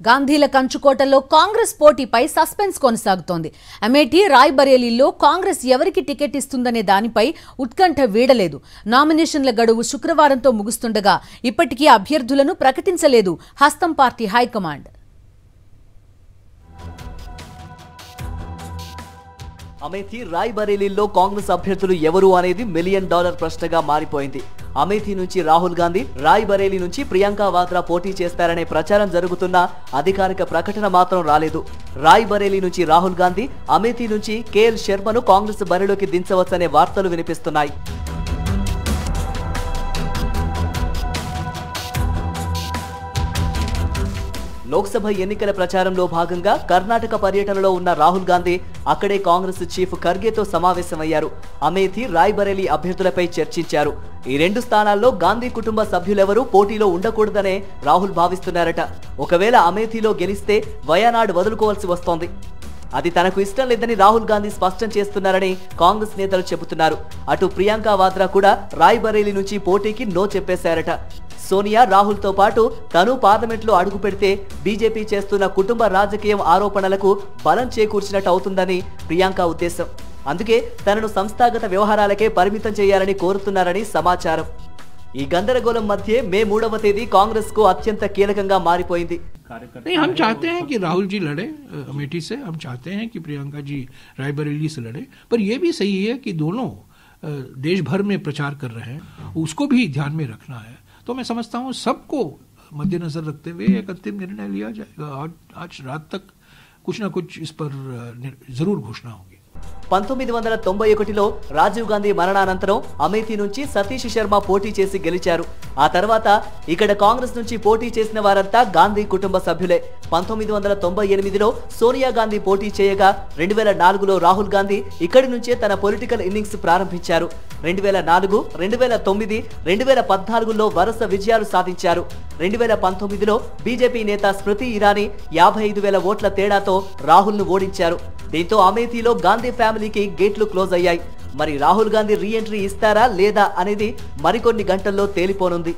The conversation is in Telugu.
గాంధీల కంచుకోటలో కాంగ్రెస్ పోటీపై సస్పెన్స్ కొనసాగుతోంది. అమేఠీ, రాయ్బరేలీలో కాంగ్రెస్ ఎవరికి టికెట్ ఇస్తుందనే దానిపై ఉత్కంఠ వీడలేదు. నామినేషన్ల గడువు శుక్రవారంతో ముగుస్తుండగా ఇప్పటికీ అభ్యర్థులను ప్రకటించలేదు హస్తం పార్టీ హైకమాండ్. అమేథీ, రాయ్బరేలీలో కాంగ్రెస్ అభ్యర్థులు ఎవరు అనేది $1 మిలియన్ ప్రశ్నగా మారిపోయింది. అమేథీ నుంచి రాహుల్ గాంధీ, రాయ్బరేలీ నుంచి ప్రియాంక వాద్రా పోటీ చేస్తారనే ప్రచారం జరుగుతున్నా అధికారిక ప్రకటన మాత్రం రాలేదు. రాయ్బరేలీ నుంచి రాహుల్ గాంధీ, అమేథీ నుంచి కేఎల్ శర్మను కాంగ్రెస్ బరిలోకి దించవచ్చనే వార్తలు వినిపిస్తున్నాయి. లోక్సభ ఎన్నికల ప్రచారంలో భాగంగా కర్ణాటక పర్యటనలో ఉన్న రాహుల్ గాంధీ అక్కడే కాంగ్రెస్ చీఫ్ ఖర్గేతో సమావేశమయ్యారు. అమేథీ, రాయ్బరేలీ అభ్యర్థులపై చర్చించారు. ఈ 2 స్థానాల్లో గాంధీ కుటుంబ సభ్యులెవరూ పోటీలో ఉండకూడదనే రాహుల్ భావిస్తున్నారట. ఒకవేళ అమేథీలో గెలిస్తే వయనాడ్ వదులుకోవాల్సి వస్తోంది. అది తనకు ఇష్టం లేదని రాహుల్ గాంధీ స్పష్టం చేస్తున్నారని కాంగ్రెస్ నేతలు చెబుతున్నారు. అటు ప్రియాంక వాద్రా కూడా రాయ్బరేలీ నుంచి పోటీకి నో చెప్పేశారట. సోనియా, రాహుల్ తో పాటు తను పార్లమెంట్లో అడుగు పెడితే బీజేపీ చేస్తున్న కుటుంబ రాజకీయం ఆరోపణలకు బలం చేకూర్చినట్టు అవుతుందని ప్రియాంక ఉద్దేశం. అందుకే తనను సంస్థాగత వ్యవహారాలకే పరిమితం చేయాలని కోరుతున్నారని సమాచారం. ఈ గందరగోళం మధ్య మే 3వ తేదీ కాంగ్రెస్ కు అత్యంత కీలకంగా మారిపోయింది. नहीं, हम चाहते हैं कि राहुल जी लड़े अमेठी से, हम चाहते हैं कि प्रियंका जी रायबरेली से लड़े, पर यह भी सही है कि दोनों देश भर में प्रचार कर रहे हैं, उसको भी ध्यान में रखना है. तो मैं समझता हूँ सबको मद्देनजर रखते हुए एक अंतिम निर्णय लिया जाएगा. आज रात तक कुछ ना कुछ इस पर जरूर घोषणा होगी. 1991లో రాజీవ్ గాంధీ మరణానంతరం అమేథీ నుంచి సతీష్ శర్మ పోటీ చేసి గెలిచారు. ఆ తర్వాత ఇక్కడ కాంగ్రెస్ నుంచి పోటీ చేసిన వారంతా గాంధీ కుటుంబ సభ్యులే. 1998లో సోనియా గాంధీ పోటీ చేయగా 2004లో రాహుల్ గాంధీ ఇక్కడి నుంచే తన పొలిటికల్ ఇన్నింగ్స్ ప్రారంభించారు. 2004, 2009, 2014లో వరుస విజయాలు సాధించారు. 2019లో బీజేపీ నేత స్మృతి ఇరానీ 55,000 ఓట్ల తేడాతో రాహుల్ ను ఓడించారు. దీంతో అమేథీలో గాంధీ ఫ్యామిలీకి గేట్లు క్లోజ్ అయ్యాయి. మరి రాహుల్ గాంధీ రీ ఎంట్రీ ఇస్తారా లేదా అనేది మరికొన్ని గంటల్లో తేలిపోనుంది.